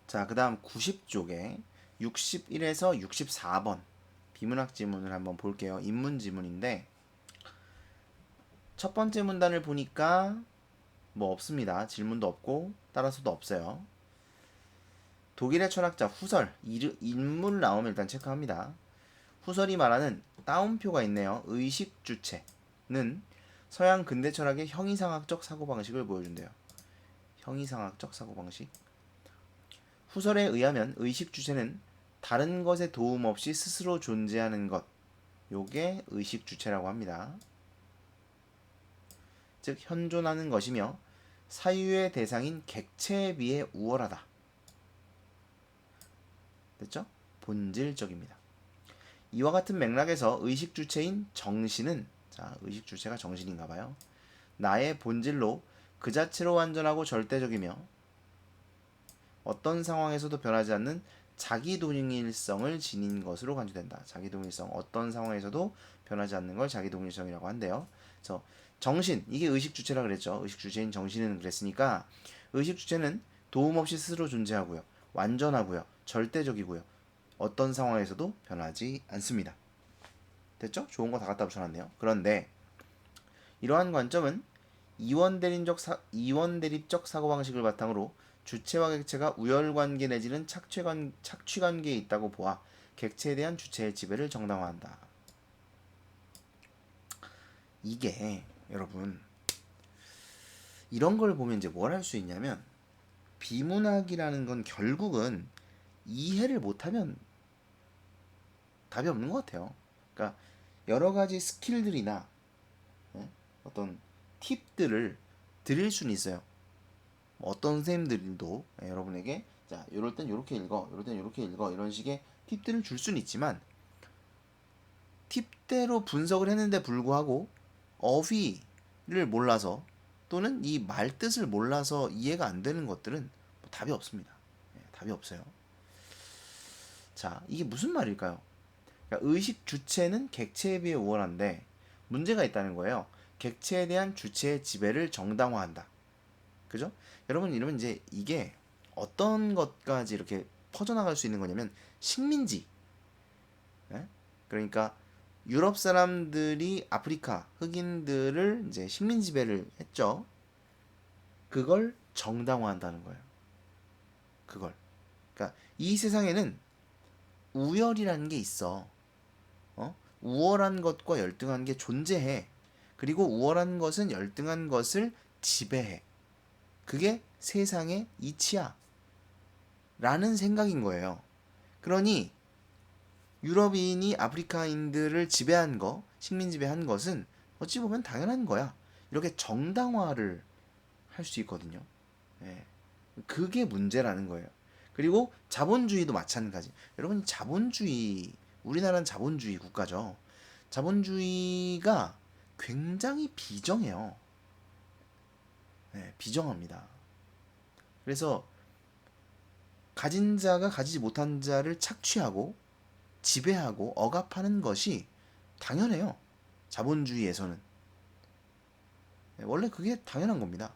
자, 그 다음 90쪽에 61에서 64번 비문학 지문을 한번 볼게요. 인문 지문인데 첫 번째 문단을 보니까 뭐 없습니다. 질문도 없고 따라서도 없어요. 독일의 철학자 후설 인물 나오면 일단 체크합니다. 후설이 말하는 따옴표가 있네요. 의식 주체는 서양 근대 철학의 형이상학적 사고방식을 보여준대요. 형이상학적 사고방식. 후설에 의하면 의식 주체는 다른 것의 도움 없이 스스로 존재하는 것. 요게 의식 주체라고 합니다. 즉 현존하는 것이며 사유의 대상인 객체에 비해 우월하다. 됐죠? 본질적입니다. 이와 같은 맥락에서 의식 주체인 정신은 의식 주체가 정신인가 봐요. 나의 본질로 그 자체로 완전하고 절대적이며 어떤 상황에서도 변하지 않는 자기동일성을 지닌 것으로 간주된다. 자기동일성, 어떤 상황에서도 변하지 않는 걸 자기동일성이라고 한대요. 그래서 정신, 이게 의식 주체라 그랬죠. 의식 주체인 정신은 그랬으니까 의식 주체는 도움 없이 스스로 존재하고요. 완전하고요. 절대적이고요. 어떤 상황에서도 변하지 않습니다. 됐죠? 좋은 거 다 갖다 붙여놨네요. 그런데 이러한 관점은 이원 대립적 사고방식을 바탕으로 주체와 객체가 우열관계 내지는 착취관계에 있다고 보아 객체에 대한 주체의 지배를 정당화한다. 이게 여러분 이런 걸 보면 이제 뭘 할 수 있냐면 비문학이라는 건 결국은 이해를 못하면 답이 없는 것 같아요. 그러니까 여러 가지 스킬들이나 어떤 팁들을 드릴 수는 있어요. 어떤 선생님들도 여러분에게 자 이럴 땐 이렇게 읽어, 이럴 땐 이렇게 읽어 이런 식의 팁들을 줄 수는 있지만 팁대로 분석을 했는데 불구하고 어휘를 몰라서 또는 이 말뜻을 몰라서 이해가 안 되는 것들은 뭐 답이 없습니다. 답이 없어요. 자, 이게 무슨 말일까요? 그러니까 의식 주체는 객체에 비해 우월한데 문제가 있다는 거예요. 객체에 대한 주체의 지배를 정당화한다. 그죠? 여러분 이러면 이제 이게 어떤 것까지 이렇게 퍼져나갈 수 있는 거냐면 식민지. 예? 그러니까 유럽 사람들이 아프리카 흑인들을 이제 식민 지배를 했죠. 그걸 정당화한다는 거예요. 그걸. 그러니까 이 세상에는 우열이라는 게 있어. 우월한 것과 열등한 게 존재해. 그리고 우월한 것은 열등한 것을 지배해. 그게 세상의 이치야. 라는 생각인 거예요. 그러니 유럽인이 아프리카인들을 지배한 거, 식민 지배한 것은 어찌 보면 당연한 거야. 이렇게 정당화를 할 수 있거든요. 예. 그게 문제라는 거예요. 그리고 자본주의도 마찬가지. 여러분 자본주의, 우리나라는 자본주의 국가죠. 자본주의가 굉장히 비정해요. 예, 비정합니다. 그래서 가진 자가 가지지 못한 자를 착취하고 지배하고 억압하는 것이 당연해요. 자본주의에서는. 원래 그게 당연한 겁니다.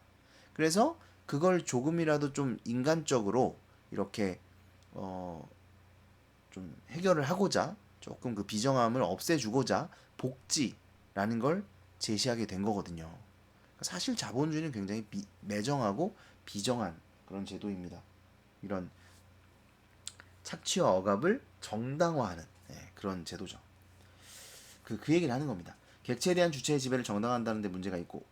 그래서 그걸 조금이라도 좀 인간적으로 이렇게 좀 해결을 하고자 조금 그 비정함을 없애주고자 복지라는 걸 제시하게 된 거거든요. 사실 자본주의는 굉장히 매정하고 비정한 그런 제도입니다. 이런 착취와 억압을 정당화하는 그런 제도죠. 그 얘기를 하는 겁니다. 객체에 대한 주체의 지배를 정당화한다는 데 문제가 있고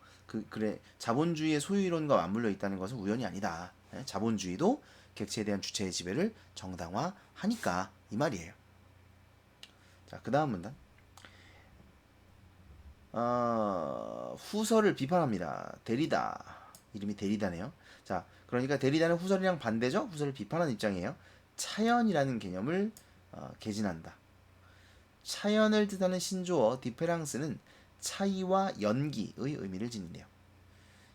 그래 자본주의의 소유이론과 맞물려 있다는 것은 우연이 아니다. 자본주의도 객체에 대한 주체의 지배를 정당화하니까 이 말이에요. 자, 그 다음 문단. 후설을 비판합니다. 데리다. 이름이 데리다네요. 자, 그러니까 데리다는 후설이랑 반대죠. 후설을 비판하는 입장이에요. 차연이라는 개념을 개진한다. 차연을 뜻하는 신조어 디페랑스는 차이와 연기의 의미를 지닌대요.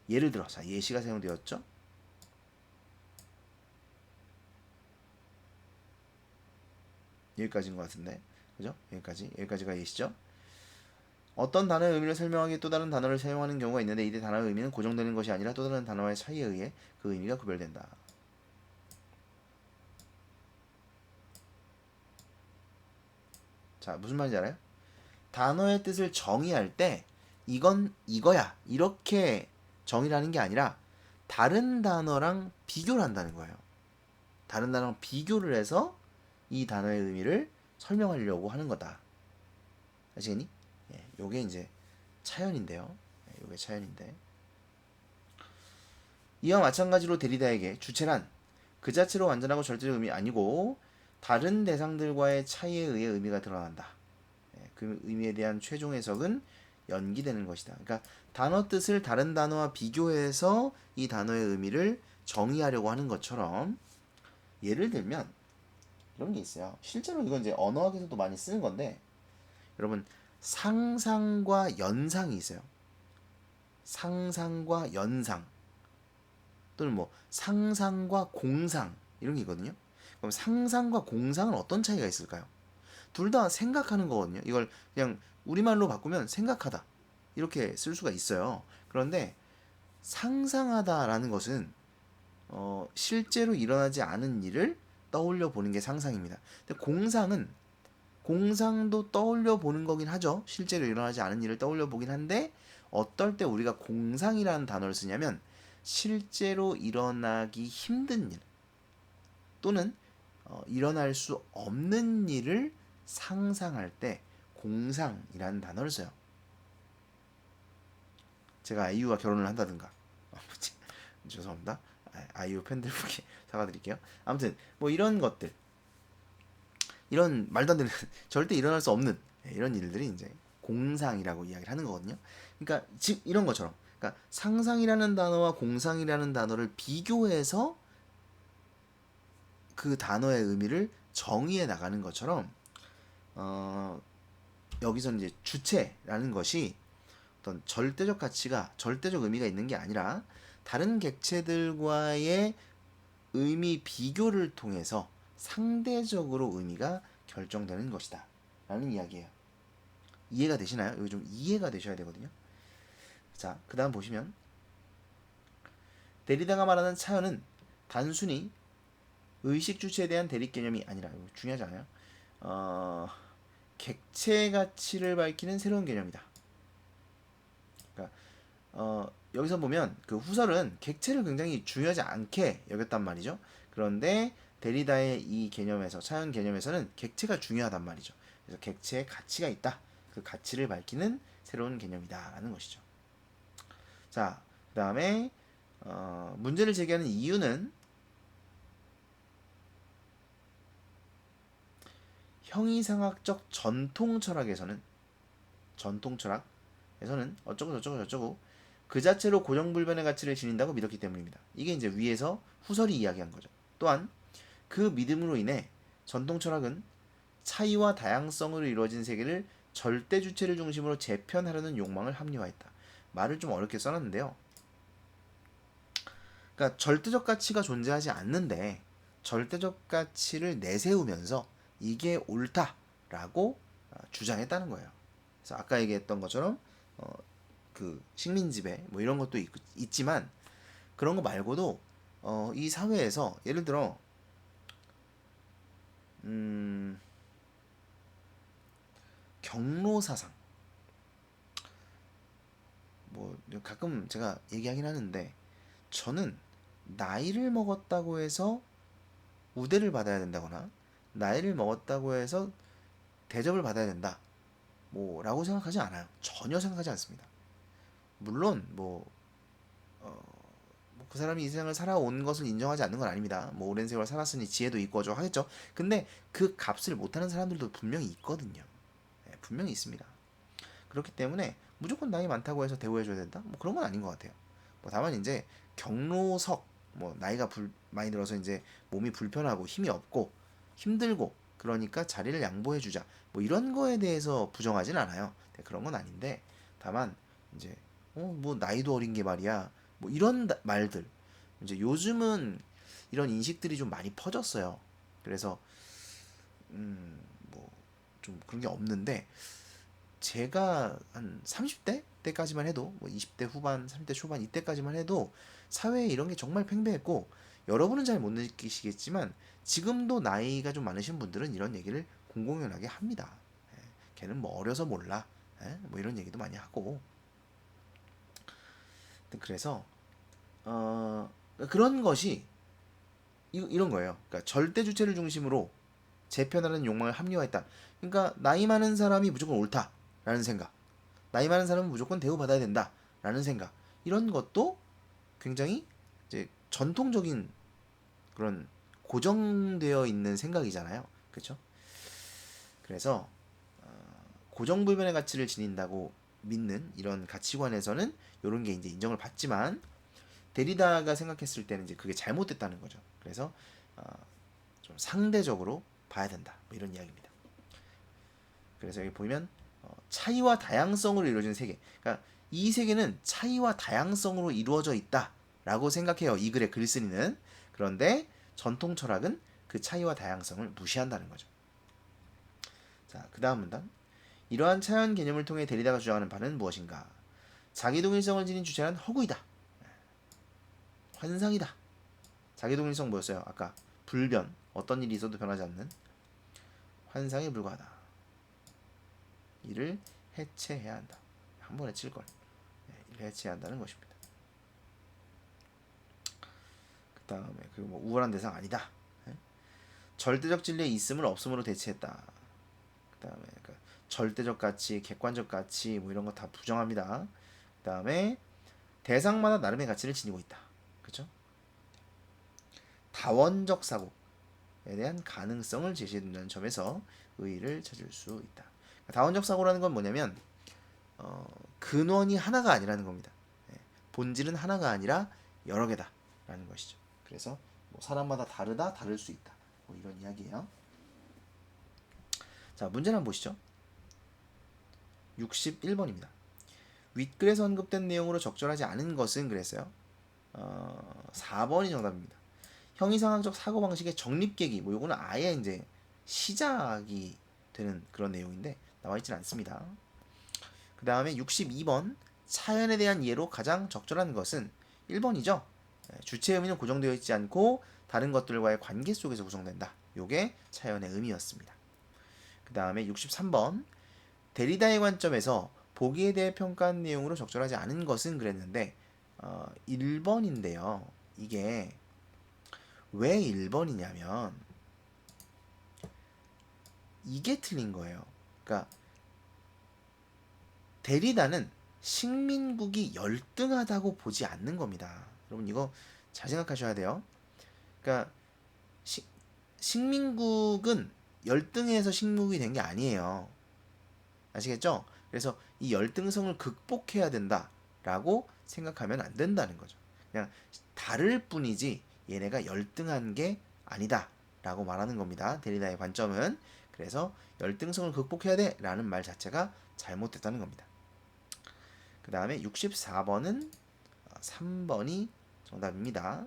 예를 들어, 자, 예시가 사용되었죠. 여기까지인 것 같은데, 그죠? 여기까지가 예시죠. 어떤 단어의 의미를 설명하기 위해 또 다른 단어를 사용하는 경우가 있는데 이때 단어의 의미는 고정되는 것이 아니라 또 다른 단어와의 차이에 의해 그 의미가 구별된다. 자, 무슨 말인지 알아요? 단어의 뜻을 정의할 때 이건 이거야 이렇게 정의를 하는 게 아니라 다른 단어랑 비교를 한다는 거예요. 다른 단어랑 비교를 해서 이 단어의 의미를 설명하려고 하는 거다. 아시겠니? 예, 요게 이제 차연인데요. 예, 요게 차연인데 이와 마찬가지로 데리다에게 주체란 그 자체로 완전하고 절대적 의미 아니고 다른 대상들과의 차이에 의해 의미가 드러난다. 예, 그 의미에 대한 최종 해석은 연기되는 것이다. 그러니까 단어 뜻을 다른 단어와 비교해서 이 단어의 의미를 정의하려고 하는 것처럼 예를 들면 이런 게 있어요. 실제로 이건 이제 언어학에서도 많이 쓰는 건데 여러분 상상과 연상이 있어요. 상상과 연상 또는 뭐 상상과 공상 이런 게 있거든요. 그럼 상상과 공상은 어떤 차이가 있을까요? 둘 다 생각하는 거거든요. 이걸 그냥 우리말로 바꾸면 생각하다 이렇게 쓸 수가 있어요. 그런데 상상하다라는 것은 실제로 일어나지 않은 일을 떠올려 보는 게 상상입니다. 근데 공상은 공상도 떠올려 보는 거긴 하죠. 실제로 일어나지 않은 일을 떠올려 보긴 한데 어떨 때 우리가 공상이라는 단어를 쓰냐면 실제로 일어나기 힘든 일 또는 일어날 수 없는 일을 상상할 때 공상이라는 단어를 써요. 제가 아이유와 결혼을 한다든가 죄송합니다. 아이유 팬들분께 사과드릴게요. 아무튼 뭐 이런 것들 이런 말도 안 되는 절대 일어날 수 없는 이런 일들이 이제 공상이라고 이야기를 하는 거거든요. 그러니까 즉 이런 것처럼 그러니까 상상이라는 단어와 공상이라는 단어를 비교해서 그 단어의 의미를 정의해 나가는 것처럼 어, 여기서는 이제 주체라는 것이 어떤 절대적 가치가 절대적 의미가 있는 게 아니라 다른 객체들과의 의미 비교를 통해서 상대적으로 의미가 결정되는 것이다 라는 이야기예요. 이해가 되시나요? 이거 좀 이해가 되셔야 되거든요. 자, 그 다음 보시면 데리다가 말하는 차연은 단순히 의식 주체에 대한 대립 개념이 아니라 이거 중요하지 않아요? 객체 가치를 밝히는 새로운 개념이다. 그러니까 여기서 보면 그 후설은 객체를 굉장히 중요하지 않게 여겼단 말이죠. 그런데 데리다의 이 개념에서 차연 개념에서는 객체가 중요하단 말이죠. 그래서 객체의 가치가 있다. 그 가치를 밝히는 새로운 개념이다라는 것이죠. 자, 그 다음에 문제를 제기하는 이유는 형이상학적 전통 철학에서는 어쩌고 저쩌고 저쩌고 그 자체로 고정불변의 가치를 지닌다고 믿었기 때문입니다. 이게 이제 위에서 후설이 이야기한 거죠. 또한 그 믿음으로 인해 전통 철학은 차이와 다양성으로 이루어진 세계를 절대 주체를 중심으로 재편하려는 욕망을 합리화했다. 말을 좀 어렵게 써놨는데요. 그러니까 절대적 가치가 존재하지 않는데 절대적 가치를 내세우면서 이게 옳다라고 주장했다는 거예요. 그래서 아까 얘기했던 것처럼 그 식민지배 뭐 이런 것도 있지만 그런 거 말고도 이 사회에서 예를 들어 경로 사상 뭐 가끔 제가 얘기하긴 하는데 저는 나이를 먹었다고 해서 우대를 받아야 된다거나 나이를 먹었다고 해서 대접을 받아야 된다 뭐라고 생각하지 않아요. 전혀 생각하지 않습니다. 물론 그 사람이 이 세상을 살아온 것을 인정하지 않는 건 아닙니다. 뭐 오랜 세월 살았으니 지혜도 있고 저 하겠죠. 근데 그 값을 못하는 사람들도 분명히 있거든요. 네, 분명히 있습니다. 그렇기 때문에 무조건 나이 많다고 해서 대우해줘야 된다? 뭐 그런 건 아닌 것 같아요. 뭐 다만 이제 경로석 뭐 나이가 많이 들어서 이제 몸이 불편하고 힘이 없고 힘들고 그러니까 자리를 양보해주자 뭐 이런 거에 대해서 부정하진 않아요. 네, 그런 건 아닌데 다만 이제 뭐 나이도 어린 게 말이야 뭐 이런 말들 이제 요즘은 이런 인식들이 좀 많이 퍼졌어요. 그래서 뭐 좀 그런 게 없는데 제가 한 30대 때까지만 해도 뭐 20대 후반, 30대 초반 이때까지만 해도 사회에 이런 게 정말 팽배했고 여러분은 잘 못 느끼시겠지만 지금도 나이가 좀 많으신 분들은 이런 얘기를 공공연하게 합니다. 걔는 뭐 어려서 몰라. 뭐 이런 얘기도 많이 하고. 그래서 그런 것이 이런 거예요. 그러니까 절대 주체를 중심으로 재편하는 욕망을 합리화했다. 그러니까 나이 많은 사람이 무조건 옳다라는 생각, 나이 많은 사람은 무조건 대우받아야 된다라는 생각, 이런 것도 굉장히 이제 전통적인 그런 고정되어 있는 생각이잖아요. 그렇죠? 그래서 고정불변의 가치를 지닌다고 믿는 이런 가치관에서는 이런 게 이제 인정을 받지만 데리다가 생각했을 때는 이제 그게 잘못됐다는 거죠. 그래서 좀 상대적으로 봐야 된다. 뭐 이런 이야기입니다. 그래서 여기 보면 차이와 다양성으로 이루어진 세계. 그러니까 이 세계는 차이와 다양성으로 이루어져 있다라고 생각해요. 이 글의 글쓴이는. 그런데 전통 철학은 그 차이와 다양성을 무시한다는 거죠. 자, 그 다음 문단. 이러한 차원 개념을 통해 데리다가 주장하는 바는 무엇인가? 자기 동일성을 지닌 주체란 허구이다. 환상이다. 자기 동일성 뭐였어요? 아까 불변. 어떤 일이 있어도 변하지 않는 환상에 불과하다. 이를 해체해야 한다. 한 번에 칠 걸. 이를 해체해야 한다는 것입니다. 그 다음에 뭐 우월한 대상 아니다. 절대적 진리의 있음을 없음으로 대체했다. 그 다음에 절대적 가치, 객관적 가치 뭐 이런 거 다 부정합니다. 그 다음에 대상마다 나름의 가치를 지니고 있다. 그렇죠? 다원적 사고에 대한 가능성을 제시해준다는 점에서 의의를 찾을 수 있다. 다원적 사고라는 건 뭐냐면 근원이 하나가 아니라는 겁니다. 본질은 하나가 아니라 여러 개다라는 것이죠. 그래서 뭐 사람마다 다르다, 다를 수 있다. 뭐 이런 이야기예요. 자, 문제를 한번 보시죠. 61번입니다. 윗글에서 언급된 내용으로 적절하지 않은 것은 그랬어요. 4번이 정답입니다. 형이상학적 사고방식의 정립계기, 뭐 요거는 아예 이제 시작이 되는 그런 내용인데 나와있진 않습니다. 그 다음에 62번 차연에 대한 이해로 가장 적절한 것은 1번이죠. 주체의 의미는 고정되어 있지 않고 다른 것들과의 관계 속에서 구성된다. 요게 차연의 의미였습니다. 그 다음에 63번 데리다의 관점에서 보기에 대해 평가한 내용으로 적절하지 않은 것은 그랬는데 1번인데요. 이게 왜 1번이냐면 이게 틀린 거예요. 그러니까 데리다는 식민국이 열등하다고 보지 않는 겁니다. 여러분 이거 잘 생각하셔야 돼요. 그러니까 식민국은 열등해서 식민국이 된 게 아니에요. 아시겠죠? 그래서 이 열등성을 극복해야 된다라고 생각하면 안 된다는 거죠. 그냥 다를 뿐이지 얘네가 열등한 게 아니다라고 말하는 겁니다. 데리다의 관점은. 그래서 열등성을 극복해야 돼라는 말 자체가 잘못됐다는 겁니다. 그 다음에 64번은 3번이 정답입니다.